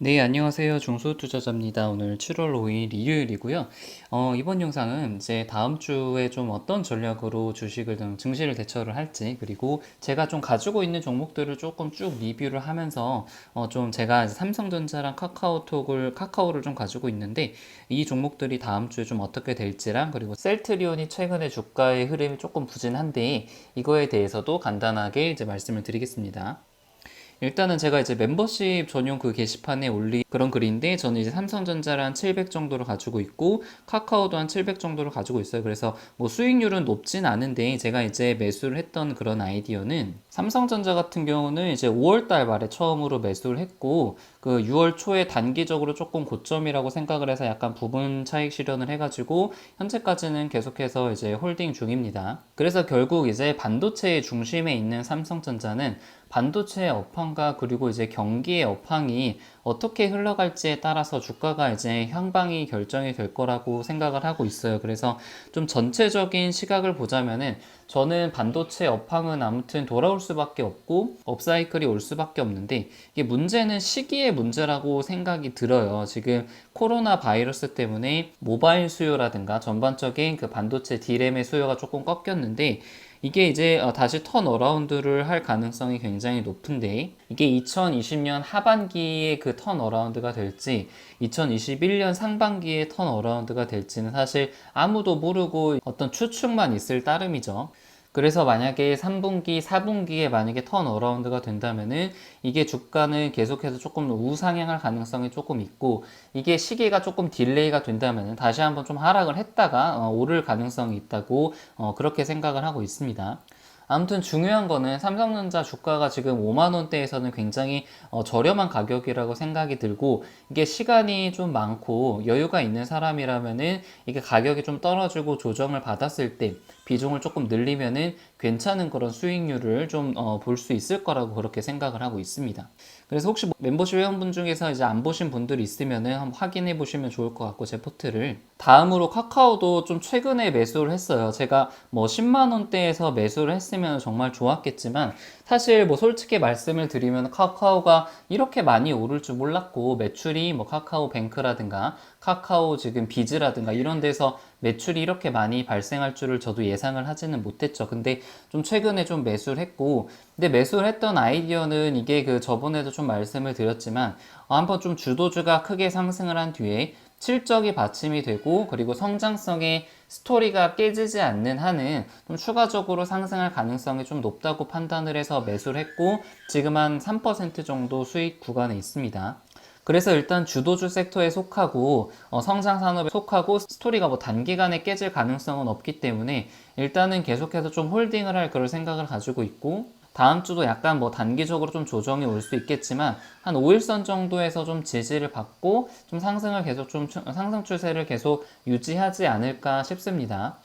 네, 안녕하세요. 중소투자자입니다. 오늘 7월 5일 일요일이고요. 이번 영상은 이제 다음 주에 좀 어떤 전략으로 주식을 좀 증시를 대처를 할지, 그리고 제가 좀 가지고 있는 종목들을 조금 쭉 리뷰를 하면서 좀 제가 이제 삼성전자랑 카카오를 좀 가지고 있는데 이 종목들이 다음 주에 좀 어떻게 될지랑, 그리고 셀트리온이 최근에 주가의 흐름이 조금 부진한데 이거에 대해서도 간단하게 이제 말씀을 드리겠습니다. 일단은 제가 이제 멤버십 전용 그 게시판에 올린 그런 글인데, 저는 이제 삼성전자를 한 700 정도를 가지고 있고 카카오도 한 700 정도를 가지고 있어요. 그래서 뭐 수익률은 높진 않은데, 제가 이제 매수를 했던 그런 아이디어는 삼성전자 같은 경우는 이제 5월 달 말에 처음으로 매수를 했고, 그 6월 초에 단기적으로 조금 고점이라고 생각을 해서 약간 부분 차익 실현을 해가지고 현재까지는 계속해서 이제 홀딩 중입니다. 그래서 결국 이제 반도체의 중심에 있는 삼성전자는 반도체의 업황과 그리고 이제 경기의 업황이 어떻게 흘러갈지에 따라서 주가가 이제 향방이 결정이 될 거라고 생각을 하고 있어요. 그래서 좀 전체적인 시각을 보자면은 저는 반도체 업황은 아무튼 돌아올 수밖에 없고 업사이클이 올 수밖에 없는데, 이게 문제는 시기의 문제라고 생각이 들어요. 지금 코로나 바이러스 때문에 모바일 수요라든가 전반적인 그 반도체 D램의 수요가 조금 꺾였는데, 이게 이제 다시 턴어라운드를 할 가능성이 굉장히 높은데, 이게 2020년 하반기에 그 턴어라운드가 될지 2021년 상반기에 턴어라운드가 될지는 사실 아무도 모르고 어떤 추측만 있을 따름이죠. 그래서 만약에 3분기, 4분기에 만약에 턴어라운드가 된다면은 이게 주가는 계속해서 조금 우상향할 가능성이 조금 있고, 이게 시기가 조금 딜레이가 된다면은 다시 한번 좀 하락을 했다가 오를 가능성이 있다고 그렇게 생각을 하고 있습니다. 아무튼 중요한 거는 삼성전자 주가가 지금 5만 원대에서는 굉장히 저렴한 가격이라고 생각이 들고, 이게 시간이 좀 많고 여유가 있는 사람이라면은 이게 가격이 좀 떨어지고 조정을 받았을 때 비중을 조금 늘리면은 괜찮은 그런 수익률을 좀 볼 수 있을 거라고 그렇게 생각을 하고 있습니다. 그래서 혹시 뭐 멤버십 회원분 중에서 이제 안 보신 분들이 있으면은 한번 확인해 보시면 좋을 것 같고, 제 포트를. 다음으로 카카오도 좀 최근에 매수를 했어요. 제가 뭐 10만 원대에서 매수를 했으면 정말 좋았겠지만, 사실 뭐 솔직히 말씀을 드리면 카카오가 이렇게 많이 오를 줄 몰랐고, 매출이 뭐 카카오뱅크라든가 카카오 지금 비즈라든가 이런 데서 매출이 이렇게 많이 발생할 줄을 저도 예상을 하지는 못했죠. 근데 좀 최근에 좀 매수를 했고, 근데 매수를 했던 아이디어는 이게 그 저번에도 좀 말씀을 드렸지만, 한번 좀 주도주가 크게 상승을 한 뒤에 실적이 받침이 되고, 그리고 성장성의 스토리가 깨지지 않는 한은 좀 추가적으로 상승할 가능성이 좀 높다고 판단을 해서 매수를 했고, 지금 한 3% 정도 수익 구간에 있습니다. 그래서 일단 주도주 섹터에 속하고 성장 산업에 속하고 스토리가 뭐 단기간에 깨질 가능성은 없기 때문에 일단은 계속해서 좀 홀딩을 할 그런 생각을 가지고 있고, 다음 주도 약간 뭐 단기적으로 좀 조정이 올 수 있겠지만 한 5일선 정도에서 좀 지지를 받고 좀 상승을 계속 좀 상승 추세를 계속 유지하지 않을까 싶습니다.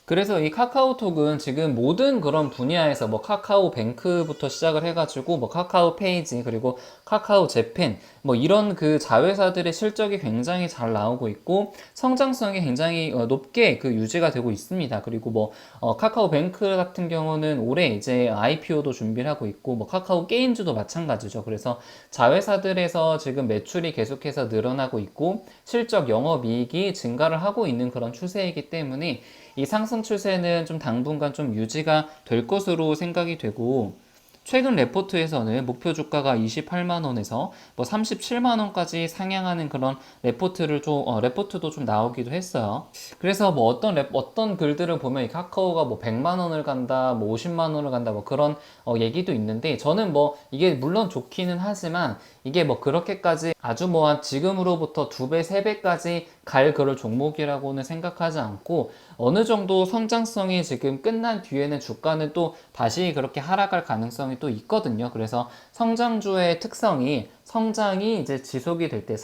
그래서 이 카카오톡은 지금 모든 그런 분야에서 뭐 카카오뱅크부터 시작을 해가지고 뭐 카카오페이지, 그리고 카카오 재팬, 뭐 이런 그 자회사들의 실적이 굉장히 잘 나오고 있고 성장성이 굉장히 높게 그 유지가 되고 있습니다. 그리고 뭐 카카오뱅크 같은 경우는 올해 이제 IPO도 준비를 하고 있고, 뭐 카카오 게임즈도 마찬가지죠. 그래서 자회사들에서 지금 매출이 계속해서 늘어나고 있고 실적 영업이익이 증가를 하고 있는 그런 추세이기 때문에 이 상승 추세는 좀 당분간 좀 유지가 될 것으로 생각이 되고, 최근 레포트에서는 목표 주가가 28만 원에서 뭐 37만 원까지 상향하는 그런 레포트도 좀 나오기도 했어요. 그래서 뭐 어떤 글들을 보면 이 카카오가 뭐 100만 원을 간다, 뭐 50만 원을 간다, 뭐 그런 얘기도 있는데, 저는 뭐 이게 물론 좋기는 하지만 이게 뭐 그렇게까지 아주 뭐 한 지금으로부터 2배, 3배까지 갈 그럴 종목이라고는 생각하지 않고, 어느 정도 성장성이 지금 끝난 뒤에는 주가는 또 다시 그렇게 하락할 가능성이 또 있거든요. 그래서 성장주의 특성이 성장이 이제 지속이 될 때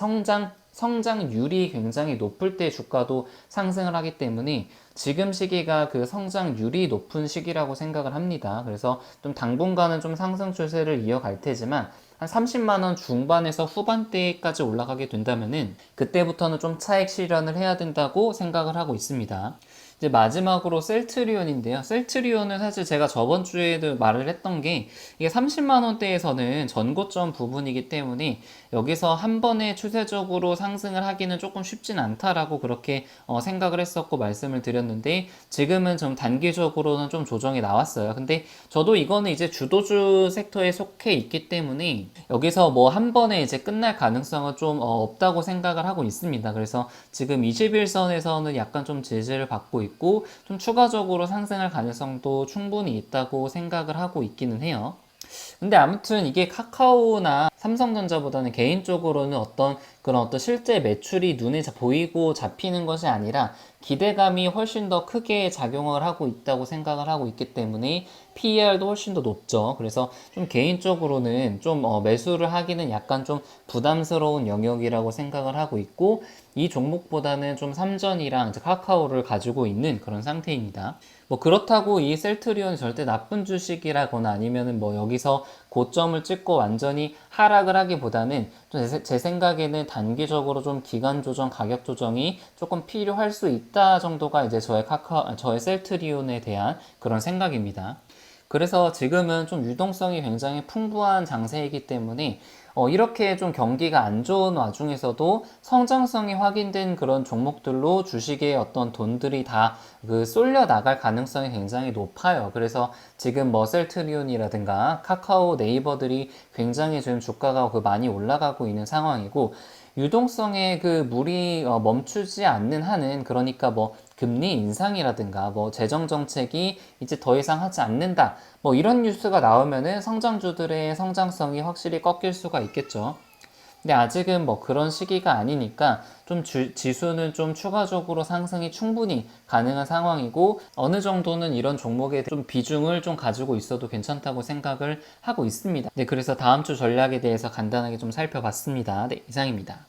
성장률이 굉장히 높을 때 주가도 상승을 하기 때문에 지금 시기가 그 성장률이 높은 시기라고 생각을 합니다. 그래서 좀 당분간은 좀 상승 추세를 이어갈 테지만 한 30만 원 중반에서 후반대까지 올라가게 된다면은 그때부터는 좀 차익 실현을 해야 된다고 생각을 하고 있습니다. 이제 마지막으로 셀트리온인데요. 셀트리온은 사실 제가 저번 주에도 말을 했던 게 이게 30만 원대에서는 전고점 부분이기 때문에 여기서 한 번에 추세적으로 상승을 하기는 조금 쉽진 않다라고 그렇게 생각을 했었고 말씀을 드렸는데 지금은 좀 단기적으로는 좀 조정이 나왔어요. 근데 저도 이거는 이제 주도주 섹터에 속해 있기 때문에 여기서 뭐 한 번에 이제 끝날 가능성은 좀 없다고 생각을 하고 있습니다. 그래서 지금 21선에서는 약간 좀 지지를 받고 있고 좀 추가적으로 상승할 가능성도 충분히 있다고 생각을 하고 있기는 해요. 근데 아무튼 이게 카카오나 삼성전자보다는 개인적으로는 어떤 실제 매출이 눈에 보이고 잡히는 것이 아니라 기대감이 훨씬 더 크게 작용을 하고 있다고 생각을 하고 있기 때문에 PER도 훨씬 더 높죠. 그래서 좀 개인적으로는 좀 매수를 하기는 약간 좀 부담스러운 영역이라고 생각을 하고 있고 이 종목보다는 좀 삼전이랑 이제 카카오를 가지고 있는 그런 상태입니다. 뭐 그렇다고 이 셀트리온이 절대 나쁜 주식이라거나 아니면은 뭐 여기서 고점을 찍고 완전히 하락을 하기보다는 좀 제 생각에는 단기적으로 좀 기간 조정, 가격 조정이 조금 필요할 수 있다 정도가 이제 저의 셀트리온에 대한 그런 생각입니다. 그래서 지금은 좀 유동성이 굉장히 풍부한 장세이기 때문에 이렇게 좀 경기가 안 좋은 와중에서도 성장성이 확인된 그런 종목들로 주식의 어떤 돈들이 다 쏠려 나갈 가능성이 굉장히 높아요. 그래서 지금 뭐 셀트리온이라든가 카카오, 네이버들이 굉장히 지금 주가가 많이 올라가고 있는 상황이고 유동성의 그 물이 멈추지 않는 한은 그러니까 뭐 금리 인상이라든가 뭐 재정 정책이 이제 더 이상 하지 않는다 뭐 이런 뉴스가 나오면은 성장주들의 성장성이 확실히 꺾일 수가 있겠죠. 근데 아직은 뭐 그런 시기가 아니니까 좀 지수는 좀 추가적으로 상승이 충분히 가능한 상황이고 어느 정도는 이런 종목에 좀 비중을 좀 가지고 있어도 괜찮다고 생각을 하고 있습니다. 네, 그래서 다음 주 전략에 대해서 간단하게 좀 살펴봤습니다. 네, 이상입니다.